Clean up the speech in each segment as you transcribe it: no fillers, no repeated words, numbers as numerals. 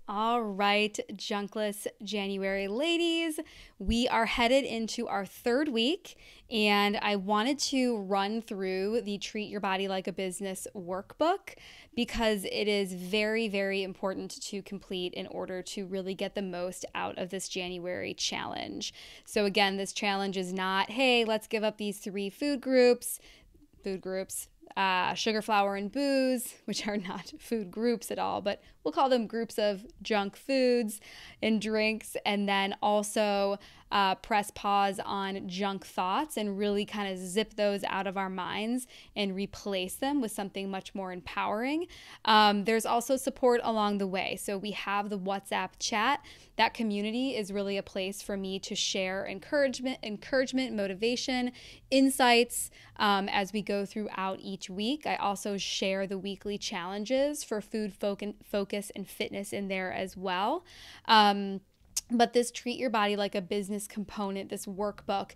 All right, Junkless January ladies, we are headed into our third week, and I wanted to run through the Treat Your Body Like a Business workbook because it is very, very important to complete in order to really get the most out of this January challenge. So, again, this challenge is not, hey, let's give up these three food groups, sugar, flour, and booze, which are not food groups at all, but we'll call them groups of junk foods and drinks, and then also press pause on junk thoughts and really kind of zip those out of our minds and replace them with something much more empowering. There's also support along the way. So we have the WhatsApp chat. That community is really a place for me to share encouragement, motivation, insights as we go throughout each week. I also share the weekly challenges for food focus and fitness in there as well. But this Treat Your Body Like a Business component, this workbook,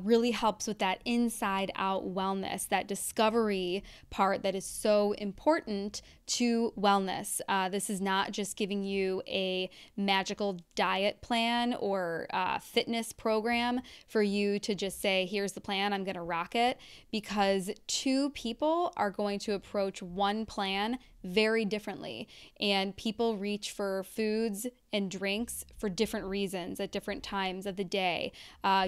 really helps with that inside out wellness, that discovery part that is so important to wellness. This is not just giving you a magical diet plan or fitness program for you to just say, here's the plan, I'm going to rock it, because two people are going to approach one plan very differently. And people reach for foods and drinks for different reasons at different times of the day.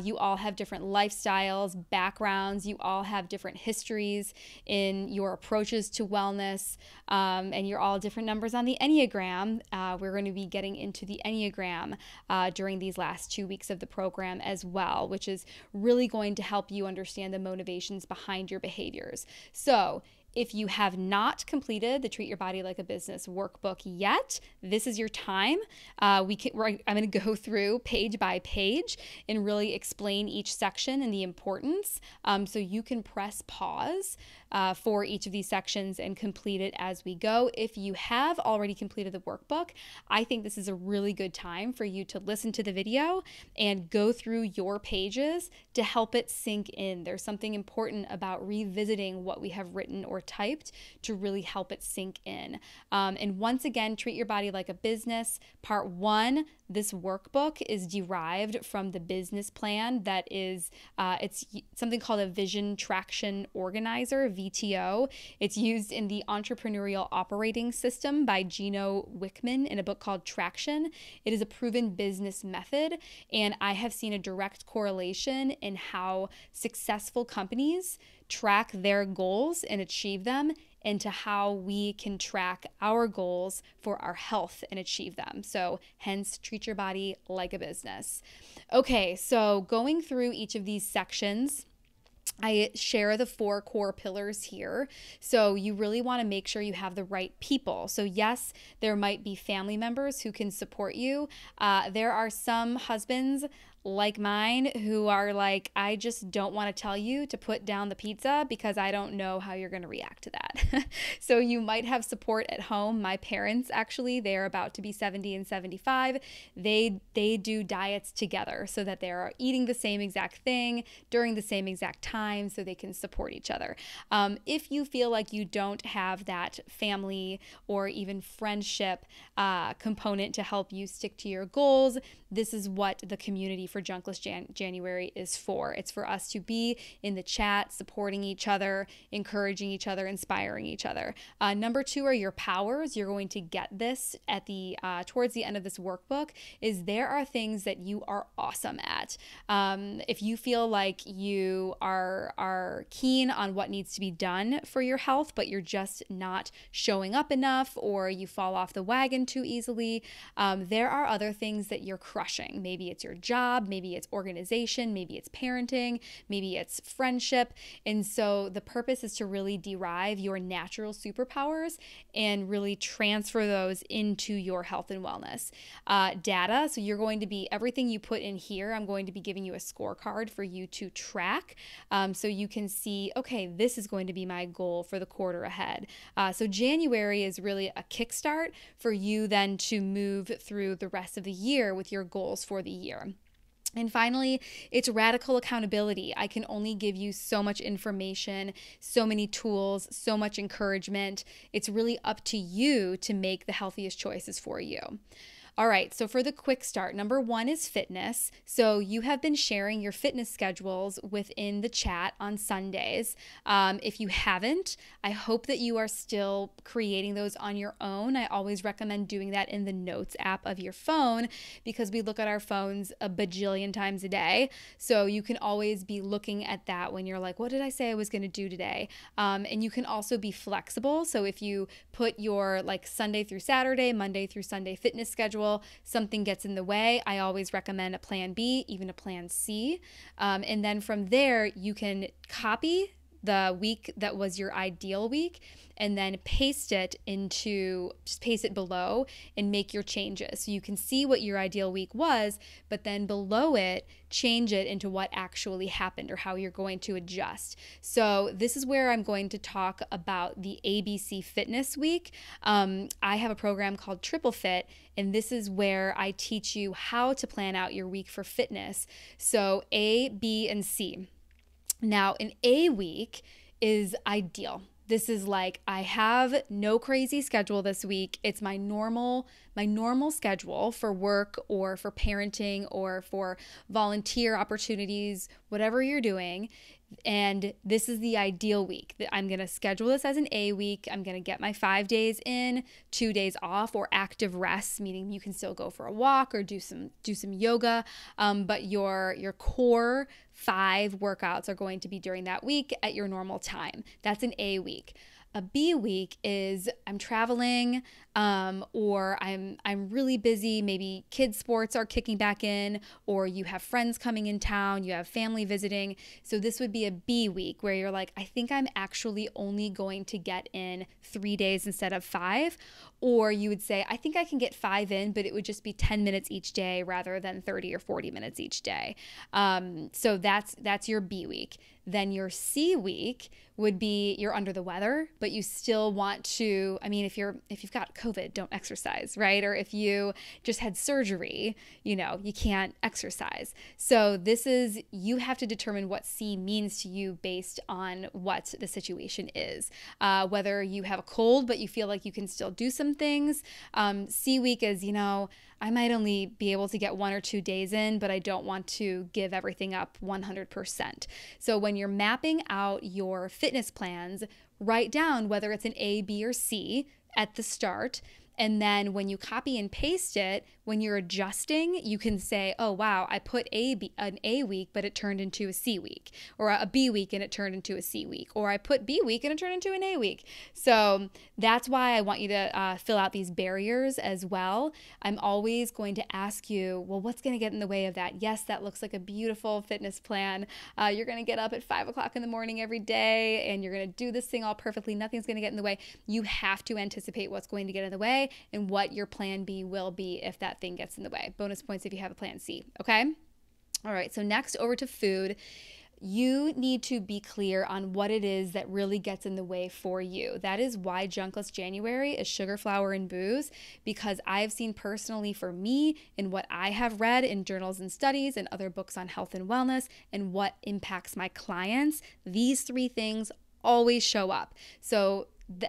You all have different lifestyles, backgrounds, you all have different histories in your approaches to wellness, and you're all different numbers on the Enneagram. We're going to be getting into the Enneagram during these last 2 weeks of the program as well, which is really going to help you understand the motivations behind your behaviors. So, if you have not completed the Treat Your Body Like a Business workbook yet, this is your time. I'm going to go through page by page and really explain each section and the importance, so you can press pause for each of these sections and complete it as we go. If you have already completed the workbook, I think this is a really good time for you to listen to the video and go through your pages to help it sink in. There's something important about revisiting what we have written or typed to really help it sink in. And once again, Treat Your Body Like a Business, part 1, this workbook is derived from the business plan that is, it's something called a Vision Traction Organizer, VTO. It's used in the Entrepreneurial Operating System by Gino Wickman in a book called Traction. It is a proven business method, and I have seen a direct correlation in how successful companies track their goals and achieve them, and to how we can track our goals for our health and achieve them. So hence, treat your body like a business. Okay, so going through each of these sections, I share the 4 core pillars here. So you really want to make sure you have the right people. So yes, there might be family members who can support you. There are some husbands like mine who are like, I just don't want to tell you to put down the pizza because I don't know how you're going to react to that. So you might have support at home. My parents, actually, they're about to be 70 and 75. They do diets together so that they're eating the same exact thing during the same exact time so they can support each other. If you feel like you don't have that family or even friendship component to help you stick to your goals, this is what the community for Junkless January is for. It's for us to be in the chat, supporting each other, encouraging each other, inspiring each other. Number 2 are your powers. You're going to get this at the towards the end of this workbook. Is there are things that you are awesome at. If you feel like you are keen on what needs to be done for your health, but you're just not showing up enough, or you fall off the wagon too easily, there are other things that you're crushing. Maybe it's your job, maybe it's organization, maybe it's parenting, maybe it's friendship. And so the purpose is to really derive your natural superpowers and really transfer those into your health and wellness. Data, so you're going to be, everything you put in here, I'm going to be giving you a scorecard for you to track, so you can see, okay, this is going to be my goal for the quarter ahead. So January is really a kickstart for you then to move through the rest of the year with your goals for the year. And finally, it's radical accountability. I can only give you so much information, so many tools, so much encouragement. It's really up to you to make the healthiest choices for you. All right, so for the quick start, number one is fitness. So you have been sharing your fitness schedules within the chat on Sundays. If you haven't, I hope that you are still creating those on your own. I always recommend doing that in the Notes app of your phone because we look at our phones a bajillion times a day. So you can always be looking at that when you're like, what did I say I was going to do today? And you can also be flexible. So if you put your like Sunday through Saturday, Monday through Sunday fitness schedule, something gets in the way, I always recommend a plan B, even a plan C. And then from there, you can copy the week that was your ideal week and then paste it below and make your changes. So you can see what your ideal week was, but then below it, change it into what actually happened or how you're going to adjust. So this is where I'm going to talk about the ABC Fitness Week. I have a program called Triple Fit, and this is where I teach you how to plan out your week for fitness. So A, B, and C. Now, an A week is ideal. This is like, I have no crazy schedule this week. It's my normal schedule for work or for parenting or for volunteer opportunities, whatever you're doing. And this is the ideal week. I'm going to schedule this as an A week. I'm going to get my 5 days in, 2 days off, or active rest, meaning you can still go for a walk or do some yoga. But your core 5 workouts are going to be during that week at your normal time. That's an A week. A B week is I'm traveling or I'm really busy. Maybe kids sports are kicking back in, or you have friends coming in town, you have family visiting. So this would be a B week where you're like, I think I'm actually only going to get in 3 days instead of 5. Or you would say, I think I can get 5 in, but it would just be 10 minutes each day rather than 30 or 40 minutes each day. So that's your B week. Then your C week would be you're under the weather, but you still want to, I mean, if you've got COVID, don't exercise, right? Or if you just had surgery, you can't exercise. So you have to determine what C means to you based on what the situation is. Whether you have a cold, but you feel like you can still do some things. C week is, I might only be able to get 1 or 2 days in, but I don't want to give everything up 100%. So when you're mapping out your fitness plans, write down whether it's an A, B, or C at the start. And then when you copy and paste it, when you're adjusting, you can say, oh, wow, I put an A week, but it turned into a C week, or a B week and it turned into a C week, or I put B week and it turned into an A week. So that's why I want you to fill out these barriers as well. I'm always going to ask you, well, what's going to get in the way of that? Yes, that looks like a beautiful fitness plan. You're going to get up at 5 o'clock in the morning every day and you're going to do this thing all perfectly. Nothing's going to get in the way. You have to anticipate what's going to get in the way and what your plan B will be if that thing gets in the way. Bonus points if you have a plan C, okay? All right, so next over to food. You need to be clear on what it is that really gets in the way for you. That is why Junkless January is sugar, flour, and booze, because I've seen personally for me in what I have read in journals and studies and other books on health and wellness and what impacts my clients, these 3 things always show up. So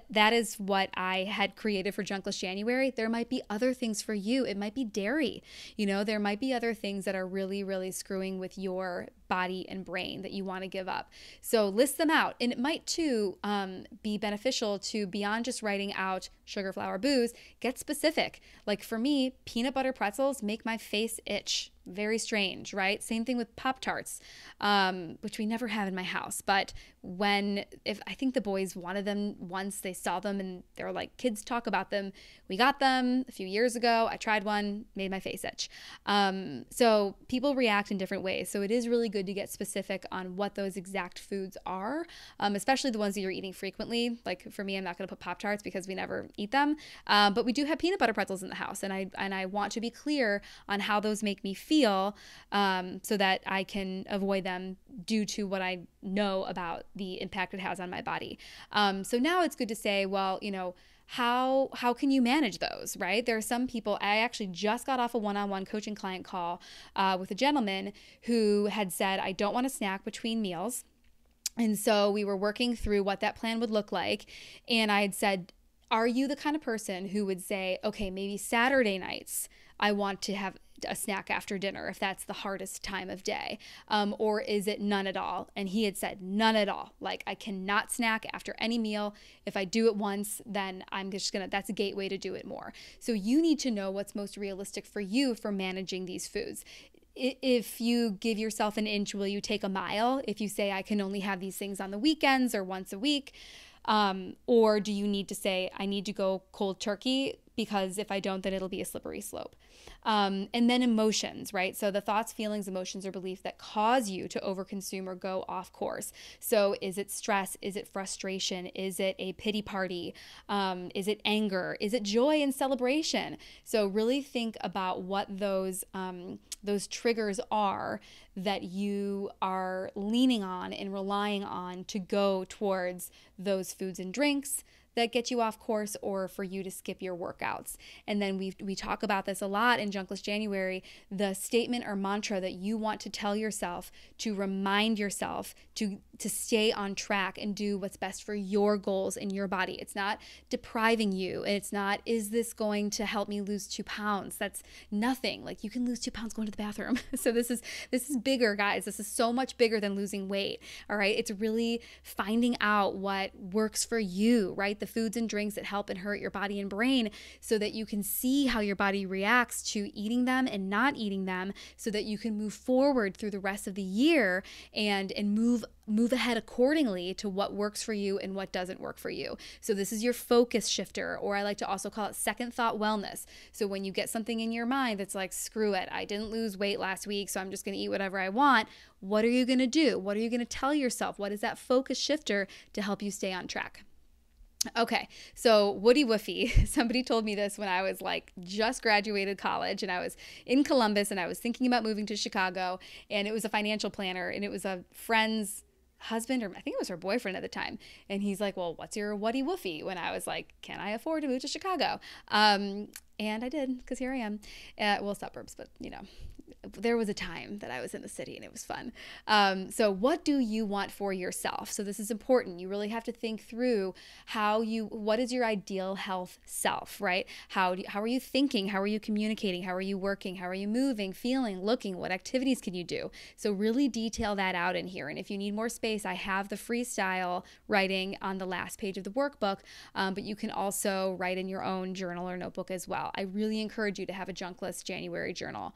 that is what I had created for Junkless January. There might be other things for you. It might be dairy. There might be other things that are really, really screwing with your body and brain that you want to give up. So list them out. And it might too be beneficial to, beyond just writing out sugar, flour, booze, get specific. Like for me, peanut butter pretzels make my face itch. Very strange, right? Same thing with Pop-Tarts, which we never have in my house. But if I think the boys wanted them once, they saw them and they're like, kids talk about them. We got them a few years ago. I tried one, made my face itch. So people react in different ways. So it is really good to get specific on what those exact foods are, especially the ones that you're eating frequently. Like for me, I'm not going to put Pop-Tarts because we never eat them. But we do have peanut butter pretzels in the house. And I want to be clear on how those make me feel so that I can avoid them due to what I know about the impact it has on my body. So now it's good to say, well, how can you manage those, right? There are some people, I actually just got off a one-on-one coaching client call with a gentleman who had said, I don't want to snack between meals. And so we were working through what that plan would look like. And I had said, are you the kind of person who would say, okay, maybe Saturday nights, I want to have a snack after dinner if that's the hardest time of day? Or is it none at all? And he had said none at all. Like, I cannot snack after any meal. If I do it once, then I'm just gonna, that's a gateway to do it more. So you need to know what's most realistic for you for managing these foods. If you give yourself an inch, will you take a mile? If you say, I can only have these things on the weekends or once a week, or do you need to say, I need to go cold turkey, because if I don't, then it'll be a slippery slope. And then emotions, right? So the thoughts, feelings, emotions, or beliefs that cause you to overconsume or go off course. So is it stress? Is it frustration? Is it a pity party? Is it anger? Is it joy and celebration? So really think about what those triggers are that you are leaning on and relying on to go towards those foods and drinks that get you off course, or for you to skip your workouts. And then we talk about this a lot in Junkless January, the statement or mantra that you want to tell yourself to remind yourself to stay on track and do what's best for your goals in your body. It's not depriving you. And it's not, is this going to help me lose 2 pounds? That's nothing. Like, you can lose 2 pounds going to the bathroom. So this is bigger, guys. This is so much bigger than losing weight. All right. It's really finding out what works for you, right? The foods and drinks that help and hurt your body and brain, so that you can see how your body reacts to eating them and not eating them, so that you can move forward through the rest of the year and move ahead accordingly to what works for you and what doesn't work for you. So this is your focus shifter, or I like to also call it second thought wellness. So when you get something in your mind that's like, screw it, I didn't lose weight last week, so I'm just going to eat whatever I want. What are you going to do? What are you going to tell yourself? What is that focus shifter to help you stay on track? Okay, so Woody Woofy, somebody told me this when I was like just graduated college and I was in Columbus and I was thinking about moving to Chicago, and it was a financial planner and it was a friend's husband, or I think it was her boyfriend at the time. And he's like, well, what's your Woody Woofy? When I was like, can I afford to move to Chicago? And I did, because here I am. Well, suburbs, but you know, there was a time that I was in the city and it was fun. So what do you want for yourself? So this is important. You really have to think through what is your ideal health self, right? How are you thinking? How are you communicating? How are you working? How are you moving, feeling, looking? What activities can you do? So really detail that out in here. And if you need more space, I have the freestyle writing on the last page of the workbook, but you can also write in your own journal or notebook as well. I really encourage you to have a Junkless January journal.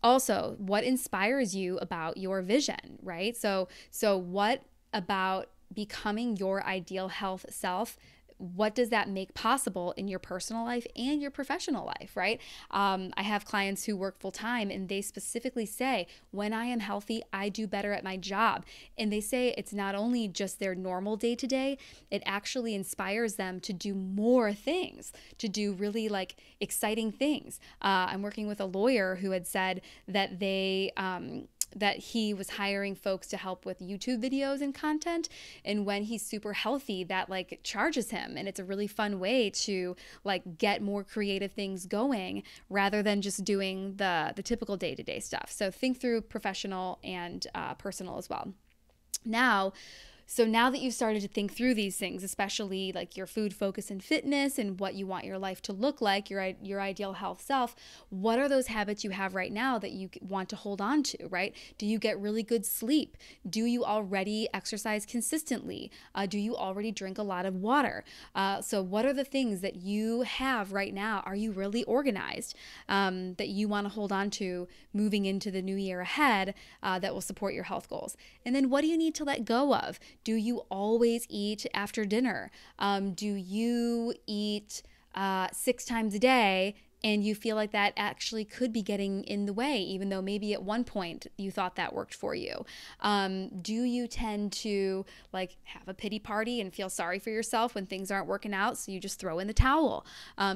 Also, what inspires you about your vision, right? So what about becoming your ideal health self? What does that make possible in your personal life and your professional life, right? I have clients who work full time and they specifically say, when I am healthy, I do better at my job. And they say it's not only just their normal day to day, it actually inspires them to do more things, to do really like exciting things. I'm working with a lawyer who had said that that he was hiring folks to help with YouTube videos and content. And when he's super healthy, that like charges him. And it's a really fun way to like get more creative things going rather than just doing the typical day-to-day stuff. So think through professional and personal as well. So now that you've started to think through these things, especially like your food, focus, and fitness and what you want your life to look like, your ideal health self, what are those habits you have right now that you want to hold on to, right? Do you get really good sleep? Do you already exercise consistently? Do you already drink a lot of water? So what are the things that you have right now? Are you really organized that you want to hold on to moving into the new year ahead that will support your health goals? And then what do you need to let go of? Do you always eat after dinner? Do you eat 6 times a day and you feel like that actually could be getting in the way, even though maybe at one point you thought that worked for you? Do you tend to like have a pity party and feel sorry for yourself when things aren't working out, so you just throw in the towel?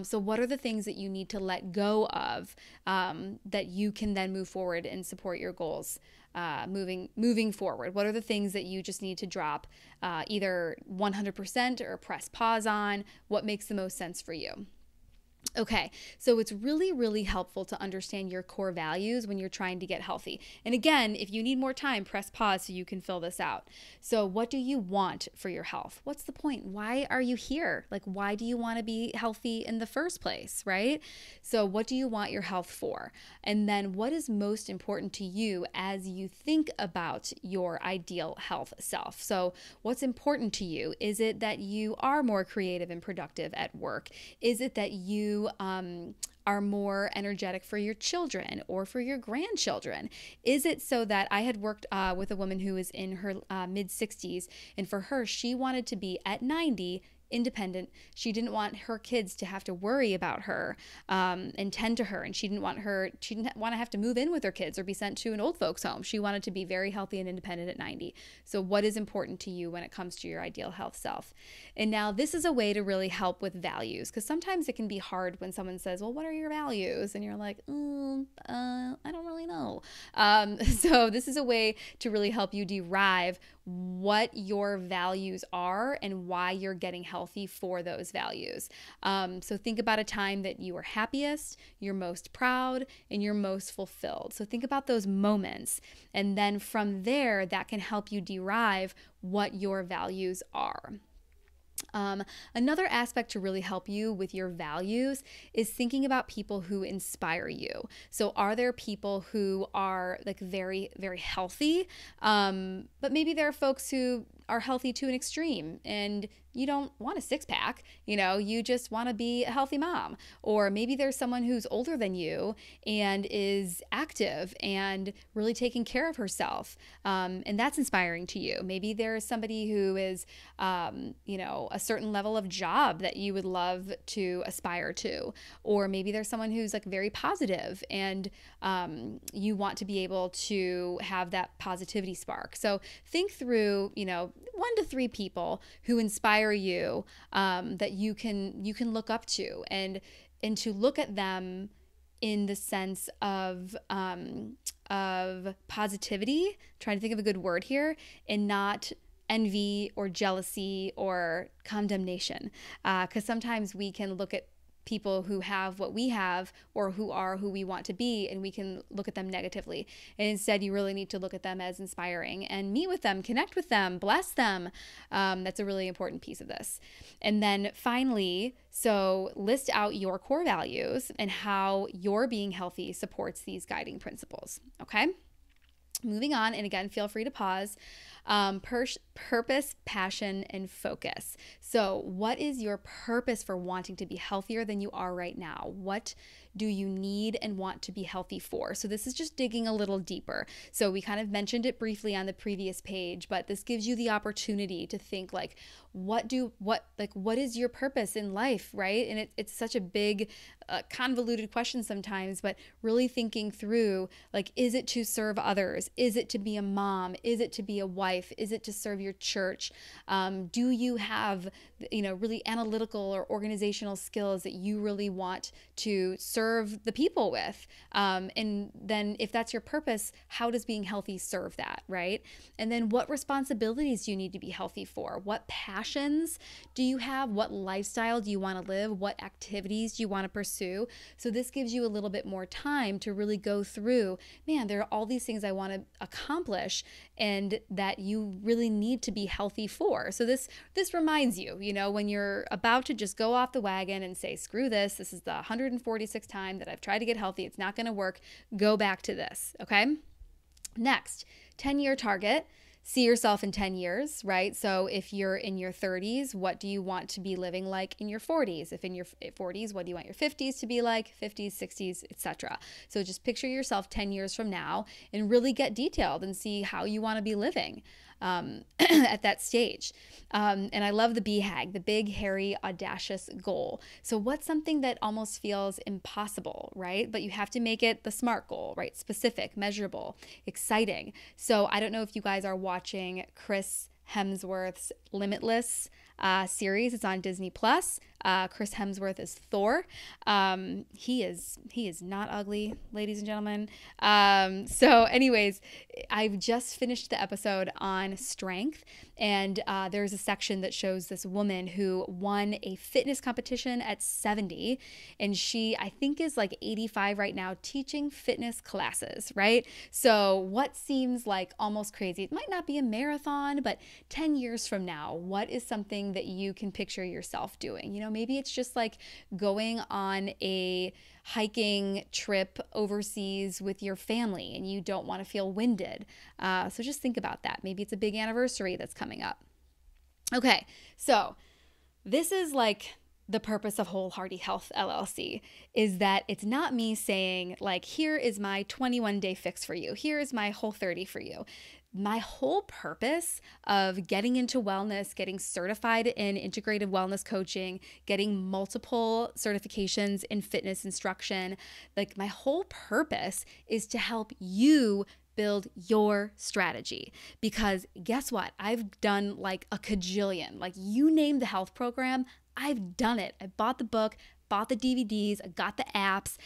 So what are the things that you need to let go of that you can then move forward and support your goals moving forward? What are the things that you just need to drop either 100% or press pause on? What makes the most sense for you? Okay, so it's really, really helpful to understand your core values when you're trying to get healthy. And again, if you need more time, press pause so you can fill this out. So what do you want for your health? What's the point? Why are you here? Like, why do you want to be healthy in the first place, right? So what do you want your health for? And then what is most important to you as you think about your ideal health self? So what's important to you? Is it that you are more creative and productive at work? Is it that you are more energetic for your children or for your grandchildren? Is it so that I had worked with a woman who was in her mid 60s, and for her, she wanted to be at 90 independent. She didn't want her kids to have to worry about her and tend to her, and she didn't want to have to move in with her kids or be sent to an old folks home. She wanted to be very healthy and independent at 90. So what is important to you when it comes to your ideal health self? And now this is a way to really help with values, because sometimes it can be hard when someone says, well, what are your values? And you're like, I don't really know. So this is a way to really help you derive what your values are and why you're getting healthy for those values. So think about a time that you were happiest, you're most proud, and you're most fulfilled. So think about those moments. And then from there, that can help you derive what your values are. Another aspect to really help you with your values is thinking about people who inspire you. So are there people who are like very, very healthy, but maybe there are folks who are healthy to an extreme and you don't want a six-pack, you just want to be a healthy mom. Or maybe there's someone who's older than you and is active and really taking care of herself, and that's inspiring to you. Maybe there's somebody who is, a certain level of job that you would love to aspire to. Or maybe there's someone who's like very positive and you want to be able to have that positivity spark. So think through, 1 to 3 people who inspire you, that you can look up to, and to look at them in the sense of positivity, trying to think of a good word here, and not envy or jealousy or condemnation, because sometimes we can look at people who have what we have or who are who we want to be, and we can look at them negatively. And instead, you really need to look at them as inspiring and meet with them, connect with them, bless them. That's a really important piece of this. And then finally, so list out your core values and how your being healthy supports these guiding principles. Okay? Moving on, and again, feel free to pause. Purpose, passion, and focus. So what is your purpose for wanting to be healthier than you are right now? What do you need and want to be healthy for? So this is just digging a little deeper. So we kind of mentioned it briefly on the previous page, but this gives you the opportunity to think like, what is your purpose in life, right? And it's such a big, convoluted question sometimes, but really thinking through, like, is it to serve others? Is it to be a mom? Is it to be a wife? Is it to serve your church? Do you have, really analytical or organizational skills that you really want to serve the people with? And then if that's your purpose, how does being healthy serve that, right? And then what responsibilities do you need to be healthy for? What passions do you have? What lifestyle do you want to live? What activities do you want to pursue? So this gives you a little bit more time to really go through, man, there are all these things I want to accomplish and that you really need to be healthy for. So this reminds you, when you're about to just go off the wagon and say, screw this is the 146th time that I've tried to get healthy, it's not going to work, go back to this, okay? Next, 10-year target. See yourself in 10 years, right? So if you're in your 30s, what do you want to be living like in your 40s? If in your 40s, what do you want your 50s to be like? 50s, 60s, etc. So just picture yourself 10 years from now and really get detailed and see how you want to be living at that stage. And I love the BHAG, the big, hairy, audacious goal. So what's something that almost feels impossible, right? But you have to make it the SMART goal, right? Specific, measurable, exciting. So I don't know if you guys are watching Chris Hemsworth's Limitless series. It's on Disney Plus. Chris Hemsworth is Thor. He is not ugly, ladies and gentlemen. So anyways, I've just finished the episode on strength, and there's a section that shows this woman who won a fitness competition at 70, and she, I think, is like 85 right now, teaching fitness classes, right? So what seems like almost crazy, it might not be a marathon, but 10 years from now, what is something that you can picture yourself doing? You know, maybe it's just like going on a hiking trip overseas with your family and you don't want to feel winded. So just think about that. Maybe it's a big anniversary that's coming up. Okay, so this is like the purpose of WholeHardy Health LLC, is that it's not me saying like, here is my 21-day fix for you. Here is my Whole30 for you. My whole purpose of getting into wellness, getting certified in integrative wellness coaching, getting multiple certifications in fitness instruction, like my whole purpose is to help you build your strategy. Because guess what? I've done like a cajillion, like you name the health program, I've done it. I bought the book, bought the DVDs, I got the apps,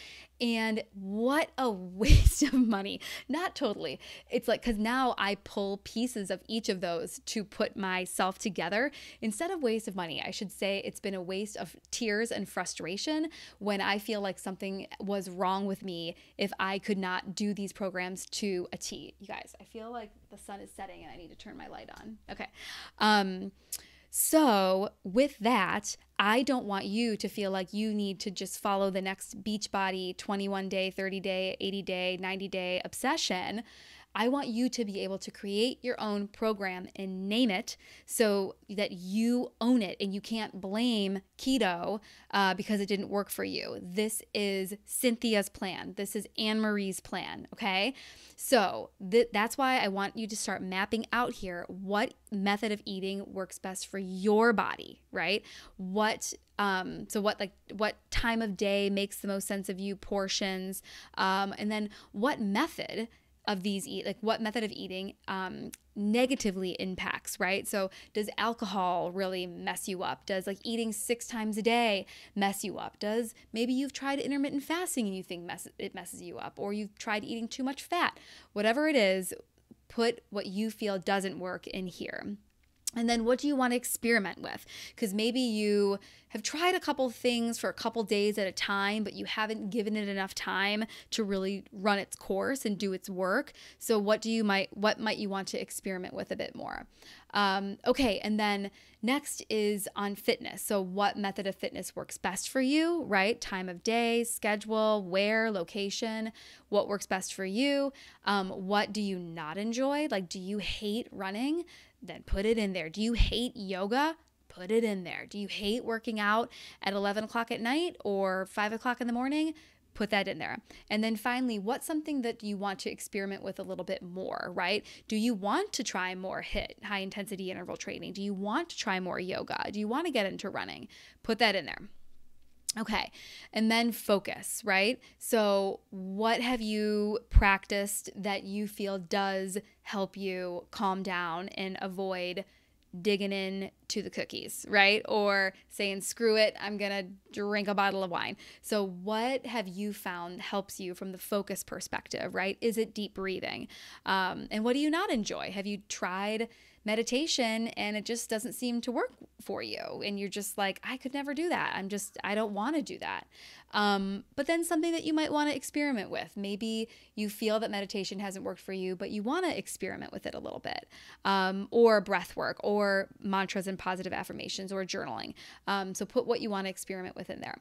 and what a waste of money. Not totally. It's like, because now I pull pieces of each of those to put myself together. Instead of waste of money, I should say it's been a waste of tears and frustration when I feel like something was wrong with me if I could not do these programs to a T. You guys, I feel like the sun is setting and I need to turn my light on. Okay. So with that, I don't want you to feel like you need to just follow the next Beachbody 21-day, 30-day, 80-day, 90-day obsession. I want you to be able to create your own program and name it so that you own it and you can't blame keto because it didn't work for you. This is Cynthia's plan. This is Anne-Marie's plan, okay? So that's why I want you to start mapping out here what method of eating works best for your body, right? What time of day makes the most sense of you, portions, and then what method of these what method of eating negatively impacts, right? So does alcohol really mess you up? Does like eating 6 times a day mess you up? Does maybe you've tried intermittent fasting and you think it messes you up, or you've tried eating too much fat? Whatever it is, put what you feel doesn't work in here. And then what do you want to experiment with? Because maybe you have tried a couple things for a couple days at a time, but you haven't given it enough time to really run its course and do its work. So what might you want to experiment with a bit more? Okay, and then next is on fitness. So what method of fitness works best for you, right? Time of day, schedule, where, location, what works best for you? What do you not enjoy? Like, do you hate running? Then put it in there. Do you hate yoga? Put it in there. Do you hate working out at 11 o'clock at night or 5 o'clock in the morning? Put that in there. And then finally, what's something that you want to experiment with a little bit more, right? Do you want to try more HIIT, high intensity interval training? Do you want to try more yoga? Do you want to get into running? Put that in there. Okay, and then focus, right? So what have you practiced that you feel does help you calm down and avoid digging in to the cookies, right? Or saying, screw it, I'm gonna drink a bottle of wine. So what have you found helps you from the focus perspective, right? Is it deep breathing? And what do you not enjoy? Have you tried meditation and it just doesn't seem to work for you? And you're just like, I could never do that. I don't want to do that. But then something that you might want to experiment with. Maybe you feel that meditation hasn't worked for you, but you want to experiment with it a little bit. Or breath work, or mantras and positive affirmations, or journaling. So put what you want to experiment with in there.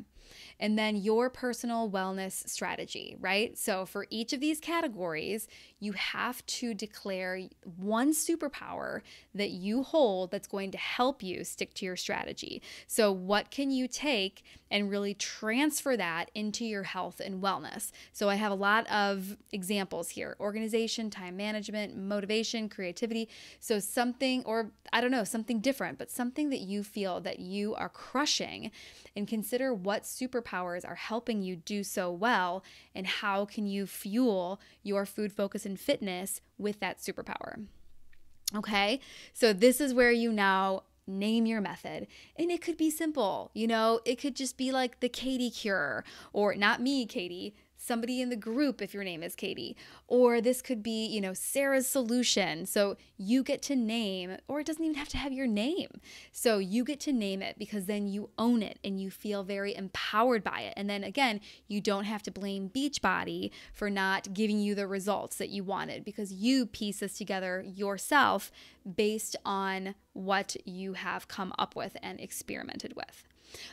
And then your personal wellness strategy, right? So for each of these categories, you have to declare one superpower that you hold that's going to help you stick to your strategy. So what can you take and really transfer that into your health and wellness? So I have a lot of examples here: organization, time management, motivation, creativity. So something, or I don't know, something different, but something that you feel that you are crushing, and consider what superpowers are helping you do so well, and how can you fuel your food focus and fitness with that superpower. Okay, so this is where you now name your method. And it could be simple, it could just be like the Katie cure, or not me, Katie, somebody in the group if your name is Katie. Or this could be, Sarah's solution. So you get to name, or it doesn't even have to have your name. So you get to name it, because then you own it and you feel very empowered by it. And then again, you don't have to blame Beachbody for not giving you the results that you wanted, because you piece this together yourself based on what you have come up with and experimented with.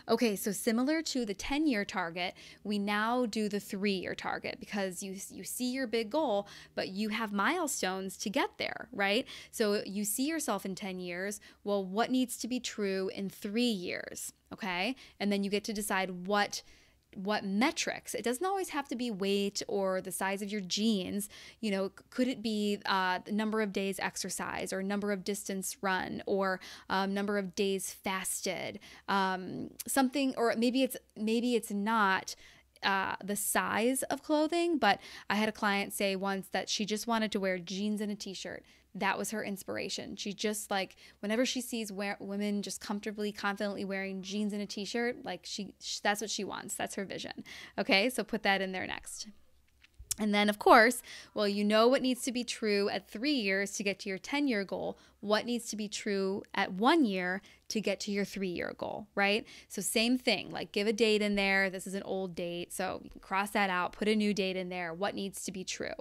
Okay, so similar to the 10-year target, we now do the 3-year target, because you see your big goal, but you have milestones to get there, right? So you see yourself in 10 years. Well, what needs to be true in 3 years? Okay, and then you get to decide what metrics. It doesn't always have to be weight or the size of your jeans. Could it be the number of days exercise, or number of distance run, or number of days fasted, something, or maybe it's not the size of clothing, but I had a client say once that she just wanted to wear jeans and a t-shirt. That was her inspiration. She just, like, whenever she sees women just comfortably, confidently wearing jeans and a t-shirt, like that's what she wants. That's her vision. Okay, so put that in there next. And then, of course, well, what needs to be true at 3 years to get to your 10-year goal. What needs to be true at 1 year to get to your 3-year goal, right? So same thing, like give a date in there. This is an old date, so you can cross that out, put a new date in there. What needs to be true?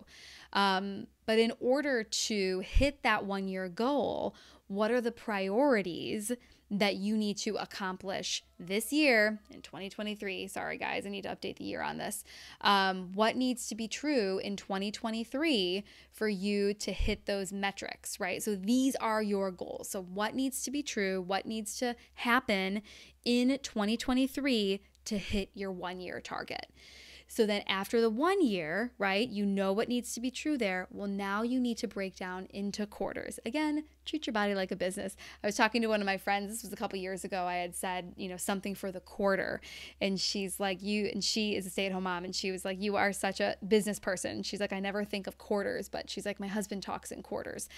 But in order to hit that 1-year goal, what are the priorities that you need to accomplish this year in 2023? Sorry, guys, I need to update the year on this. What needs to be true in 2023 for you to hit those metrics, right? So these are your goals. So what needs to be true? What needs to happen in 2023 to hit your 1-year target? So then after the 1 year, right, what needs to be true there. Well, now you need to break down into quarters. Again, treat your body like a business. I was talking to one of my friends, this was a couple years ago. I had said, something for the quarter. And she's like, and she is a stay-at-home mom. And she was like, you are such a business person. She's like, I never think of quarters, but she's like, my husband talks in quarters.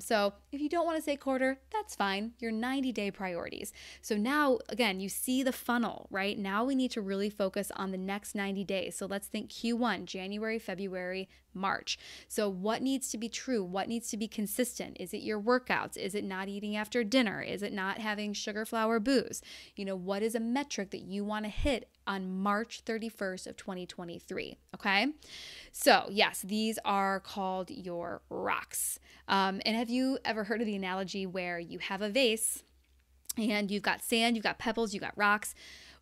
So if you don't want to say quarter, that's fine. Your 90-day priorities. So now, again, you see the funnel, right? Now we need to really focus on the next 90 days. So let's think Q1, January, February, March. So what needs to be true? What needs to be consistent? Is it your workouts? Is it not eating after dinner? Is it not having sugar, flour, booze? What is a metric that you want to hit on March 31st of 2023? Okay. So yes, these are called your rocks. And have you ever heard of the analogy where you have a vase and you've got sand, you've got pebbles, you've got rocks?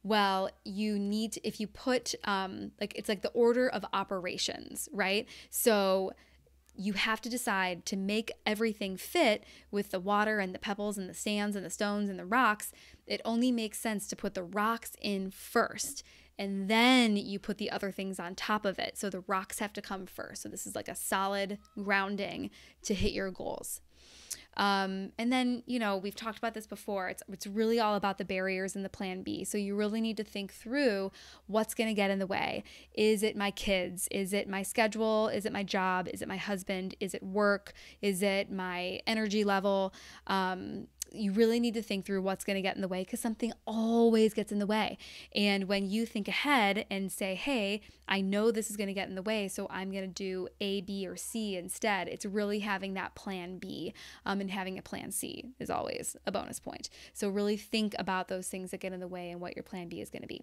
Well, you need to, if you put, it's like the order of operations, right? So you have to decide to make everything fit with the water and the pebbles and the sands and the stones and the rocks. It only makes sense to put the rocks in first, and then you put the other things on top of it. So the rocks have to come first. So this is like a solid grounding to hit your goals. And then, we've talked about this before. It's really all about the barriers and the plan B. So you really need to think through what's going to get in the way. Is it my kids? Is it my schedule? Is it my job? Is it my husband? Is it work? Is it my energy level? You really need to think through what's going to get in the way, because something always gets in the way. And when you think ahead and say, hey, I know this is going to get in the way, so I'm going to do A, B, or C instead. It's really having that plan B, and having a plan C is always a bonus point. So really think about those things that get in the way and what your plan B is going to be.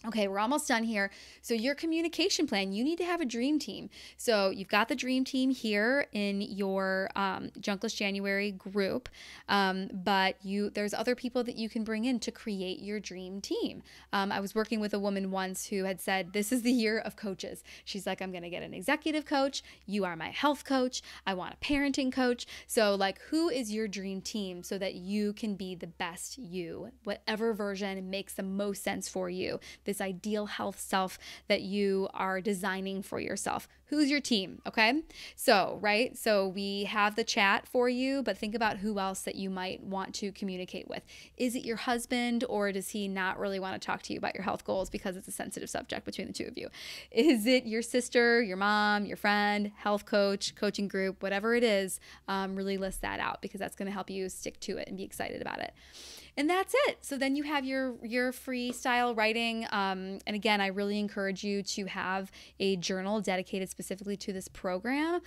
Okay, we're almost done here. So your communication plan, you need to have a dream team. So you've got the dream team here in your Junkless January group, but there's other people that you can bring in to create your dream team. I was working with a woman once who had said, this is the year of coaches. She's like, I'm going to get an executive coach. You are my health coach. I want a parenting coach. So who is your dream team so that you can be the best you, whatever version makes the most sense for you. this ideal health self that you are designing for yourself. Who's your team? Okay. So, right. So we have the chat for you, but think about who else that you might want to communicate with. Is it your husband, or does he not really want to talk to you about your health goals because it's a sensitive subject between the two of you? Is it your sister, your mom, your friend, health coach, coaching group, whatever it is? Really list that out, because that's going to help you stick to it and be excited about it. And that's it. So then you have your freestyle writing. And again, I really encourage you to have a journal dedicated specifically to this program,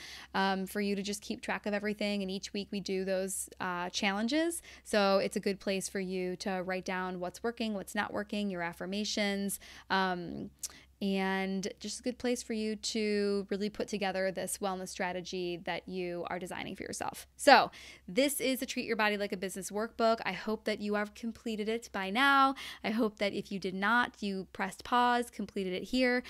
for you to just keep track of everything. And each week we do those challenges. So it's a good place for you to write down what's working, what's not working, your affirmations, and just a good place for you to really put together this wellness strategy that you are designing for yourself. So this is a Treat Your Body Like a Business workbook. I hope that you have completed it by now. I hope that if you did not, you pressed pause, completed it here,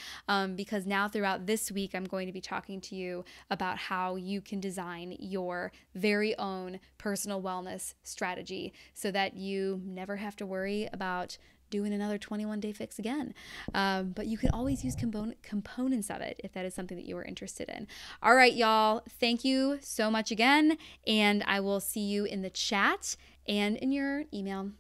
because now throughout this week, I'm going to be talking to you about how you can design your very own personal wellness strategy so that you never have to worry about doing another 21-day fix again. But you can always use components of it if that is something that you are interested in. All right, y'all. Thank you so much again. And I will see you in the chat and in your email.